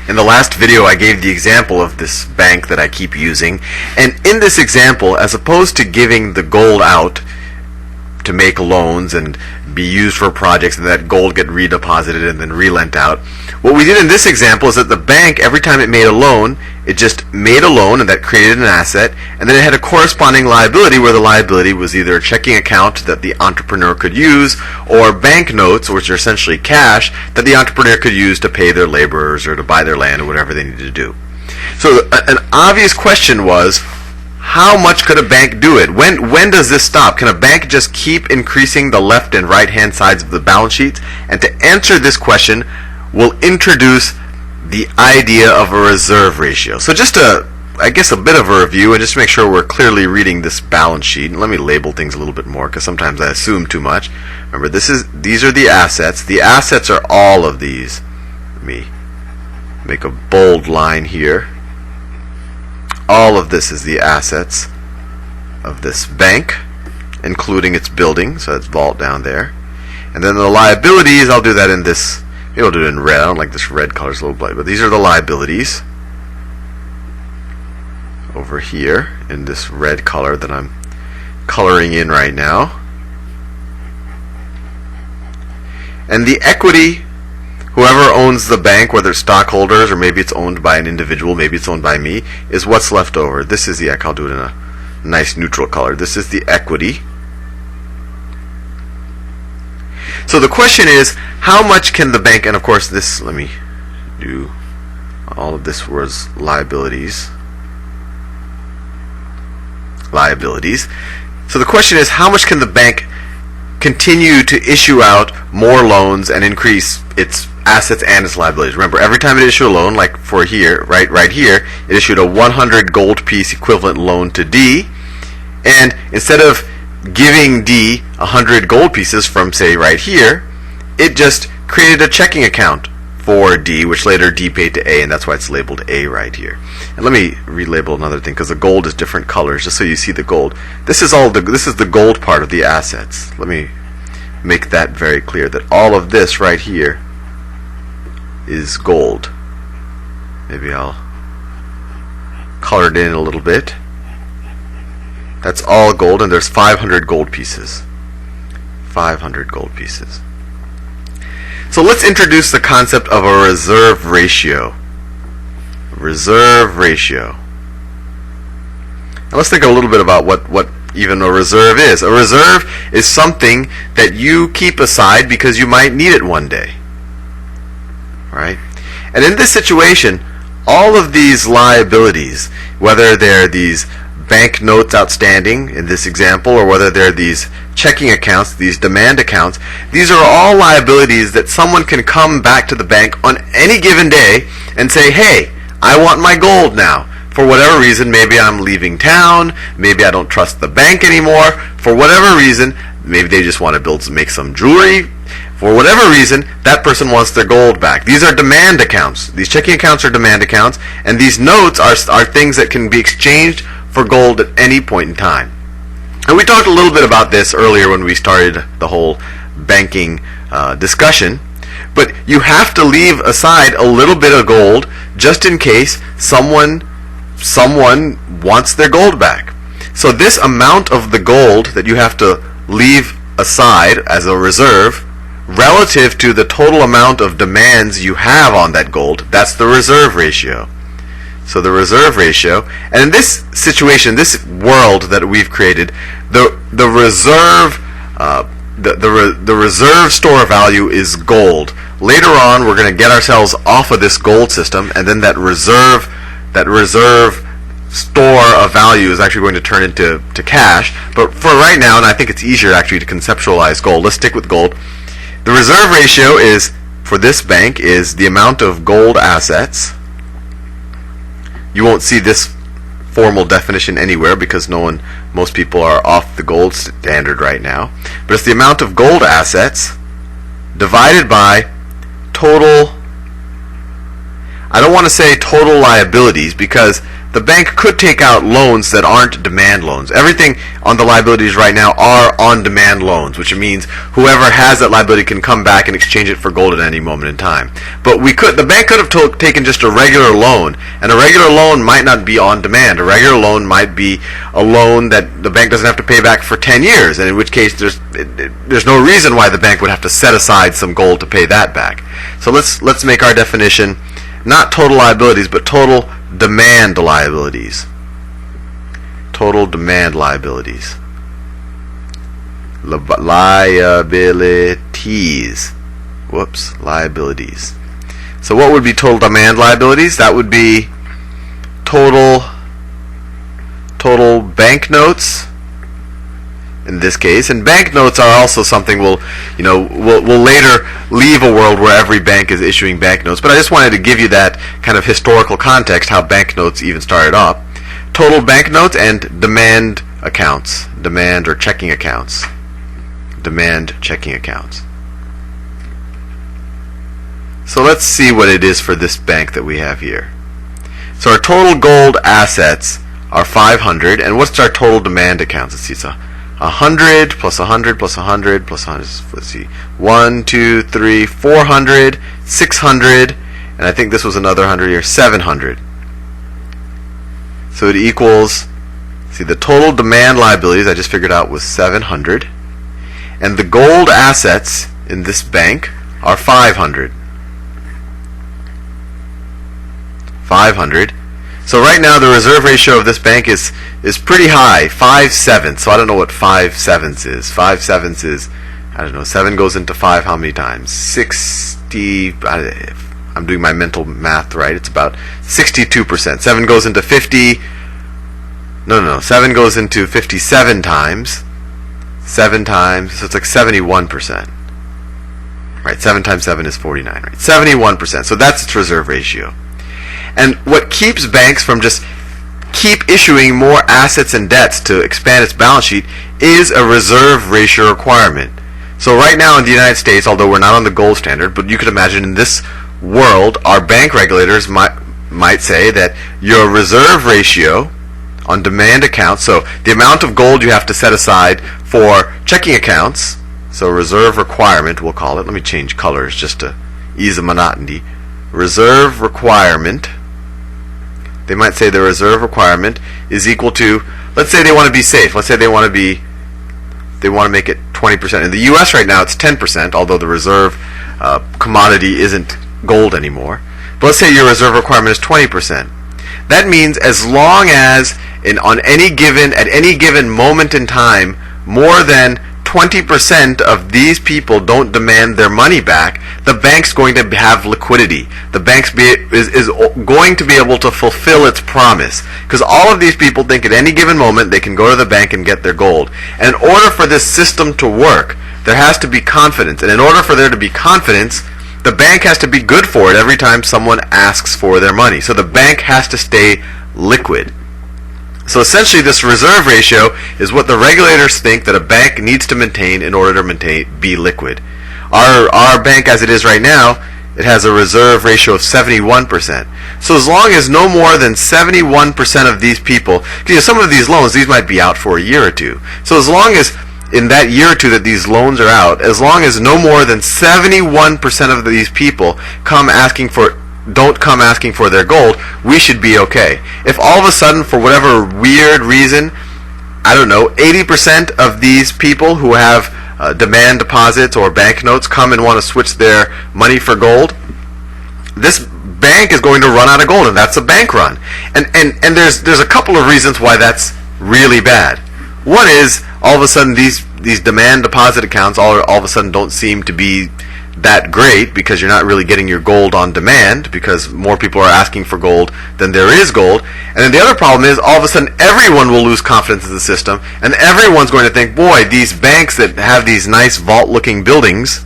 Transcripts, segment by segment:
In the last video I gave the example of this bank that I keep using, and in this example, as opposed to giving the gold out to make loans and be used for projects and that gold get redeposited and then relent out, what we did in this example is that the bank, every time it made a loan, it just made a loan and that created an asset, and then it had a corresponding liability where the liability was either a checking account that the entrepreneur could use or bank notes, which are essentially cash, that the entrepreneur could use to pay their laborers or to buy their land or whatever they needed to do. So an obvious question was, how much could a bank do it? When does this stop? Can a bank just keep increasing the left and right hand sides of the balance sheets? And to answer this question, we'll introduce the idea of a reserve ratio. So just a bit of a review, and just to make sure we're clearly reading this balance sheet. And let me label things a little bit more, because sometimes I assume too much. Remember, these are the assets. The assets are all of these. Let me make a bold line here. All of this is the assets of this bank, including its building, so that's vault down there. And then the liabilities, I'll do that in this, maybe I'll do it in red. I don't like this red color, it's a little bright, but these are the liabilities over here in this red color that I'm coloring in right now. And the equity, whoever owns the bank, whether it's stockholders or maybe it's owned by an individual, maybe it's owned by me, is what's left over. This is the equity. I'll do it in a nice neutral color. This is the equity. So the question is, how much can the bank, and of course this, let me do, all of this was liabilities. Liabilities. So the question is, how much can the bank continue to issue out more loans and increase its assets and its liabilities? Remember, every time it issued a loan, like for here, right here, it issued a 100 gold piece equivalent loan to D, and instead of giving D 100 gold pieces from, say, right here, it just created a checking account for D, which later D paid to A, and that's why it's labeled A right here. And let me relabel another thing, because the gold is different colors, just so you see the gold. This is the gold part of the assets. Let me make that very clear, that all of this right here is gold. Maybe I'll color it in a little bit. That's all gold, and there's 500 gold pieces. 500 gold pieces. So let's introduce the concept of a reserve ratio. Reserve ratio. Now let's think a little bit about what even a reserve is. A reserve is something that you keep aside because you might need it one day. Right? And in this situation, all of these liabilities, whether they're these bank notes outstanding in this example, or whether they're these checking accounts, these demand accounts, these are all liabilities that someone can come back to the bank on any given day and say, hey, I want my gold now. For whatever reason, maybe I'm leaving town, maybe I don't trust the bank anymore, for whatever reason, maybe they just want to make some jewelry. For whatever reason, that person wants their gold back. These are demand accounts. These checking accounts are demand accounts, and these notes are things that can be exchanged for gold at any point in time. And we talked a little bit about this earlier when we started the whole banking discussion, but you have to leave aside a little bit of gold just in case someone wants their gold back. So this amount of the gold that you have to leave aside as a reserve relative to the total amount of demands you have on that gold, that's the reserve ratio. So the reserve ratio, and in this situation, this world that we've created, the reserve store value is gold. Later on, we're going to get ourselves off of this gold system, and then that reserve store of value is actually going to turn into cash. But for right now, and I think it's easier actually to conceptualize gold, let's stick with gold. The reserve ratio is, for this bank, is the amount of gold assets. You won't see this formal definition anywhere because most people are off the gold standard right now. But it's the amount of gold assets divided by total I don't want to say total liabilities, because the bank could take out loans that aren't demand loans. Everything on the liabilities right now are on-demand loans, which means whoever has that liability can come back and exchange it for gold at any moment in time. But the bank could have taken just a regular loan, and a regular loan might not be on demand. A regular loan might be a loan that the bank doesn't have to pay back for 10 years, and in which case there's no reason why the bank would have to set aside some gold to pay that back. So let's make our definition not total liabilities, but total demand liabilities. Total demand liabilities. Liabilities. Whoops, liabilities. So what would be total demand liabilities? That would be total banknotes in this case. And banknotes are also something we'll later leave a world where every bank is issuing banknotes. But I just wanted to give you that kind of historical context, how banknotes even started up. Total banknotes and demand accounts, demand or checking accounts, demand checking accounts. So let's see what it is for this bank that we have here. So our total gold assets are 500, and what's our total demand accounts? Let's see, it's 100 plus 100 plus 100 plus 100. Let's see, 1, 2, 3, 400, 600, and I think this was another 100 here, 700. So it equals, see, the total demand liabilities I just figured out was 700, and the gold assets in this bank are 500. 500. So right now the reserve ratio of this bank is pretty high, 5/7. So I don't know what 5/7 is. 5/7 is, I don't know, 7 goes into 5 how many times? 60, I'm doing my mental math right, it's about 62%. 7 goes into 50, no, 7 goes into 57 times, 7 times, so it's like 71%. Right, 7 times 7 is 49, right? 71%, so that's its reserve ratio. And what keeps banks from just keep issuing more assets and debts to expand its balance sheet is a reserve ratio requirement. So right now in the United States, although we're not on the gold standard, but you could imagine in this world, our bank regulators might say that your reserve ratio on demand accounts, so the amount of gold you have to set aside for checking accounts, so reserve requirement we'll call it, let me change colors just to ease the monotony, reserve requirement, they might say the reserve requirement is equal to, let's say they want to be safe. Let's say they want to make it 20%. In the U.S. right now it's 10%, although the reserve commodity isn't gold anymore. But let's say your reserve requirement is 20%. That means as long as at any given moment in time, more than 20% of these people don't demand their money back, the bank's going to have liquidity. The bank is going to be able to fulfill its promise, because all of these people think at any given moment they can go to the bank and get their gold. And in order for this system to work, there has to be confidence. And in order for there to be confidence, the bank has to be good for it every time someone asks for their money. So the bank has to stay liquid. So essentially this reserve ratio is what the regulators think that a bank needs to maintain in order to be liquid. Our bank as it is right now, it has a reserve ratio of 71%. So as long as no more than 71% of these people, some of these loans, these might be out for a year or two. So as long as in that year or two that these loans are out, as long as no more than 71% of these people don't come asking for their gold, we should be okay. If all of a sudden, for whatever weird reason, I don't know, 80% of these people who have demand deposits or banknotes come and want to switch their money for gold, this bank is going to run out of gold, and that's a bank run. And there's a couple of reasons why that's really bad. One is, all of a sudden these demand deposit accounts all of a sudden don't seem to be that great, because you're not really getting your gold on demand, because more people are asking for gold than there is gold. And then the other problem is, all of a sudden everyone will lose confidence in the system, and everyone's going to think, boy, these banks that have these nice vault looking buildings,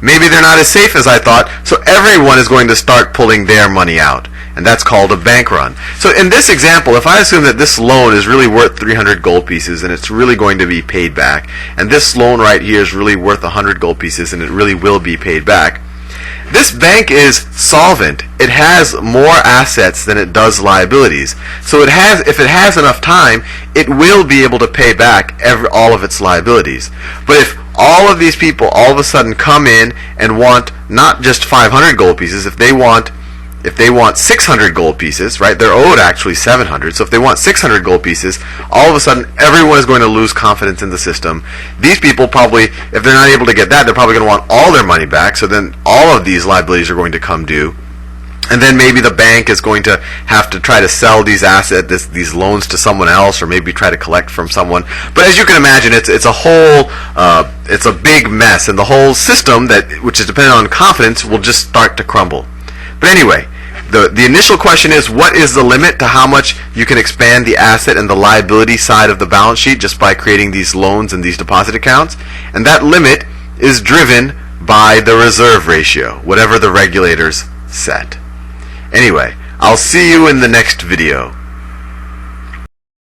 maybe they're not as safe as I thought, so everyone is going to start pulling their money out. And that's called a bank run. So in this example, if I assume that this loan is really worth 300 gold pieces and it's really going to be paid back, and this loan right here is really worth 100 gold pieces and it really will be paid back, this bank is solvent. It has more assets than it does liabilities. So if it has enough time, it will be able to pay back all of its liabilities. But if all of these people all of a sudden come in and want not just 500 gold pieces, if they want 600 gold pieces, right? They're owed actually 700. So if they want 600 gold pieces, all of a sudden everyone is going to lose confidence in the system. These people probably, if they're not able to get that, they're probably going to want all their money back. So then all of these liabilities are going to come due. And then maybe the bank is going to have to try to sell these these loans to someone else, or maybe try to collect from someone. But as you can imagine, it's a whole, it's a big mess, and the whole system which is dependent on confidence will just start to crumble. But anyway, the initial question is, what is the limit to how much you can expand the asset and the liability side of the balance sheet just by creating these loans and these deposit accounts? And that limit is driven by the reserve ratio, whatever the regulators set. Anyway, I'll see you in the next video.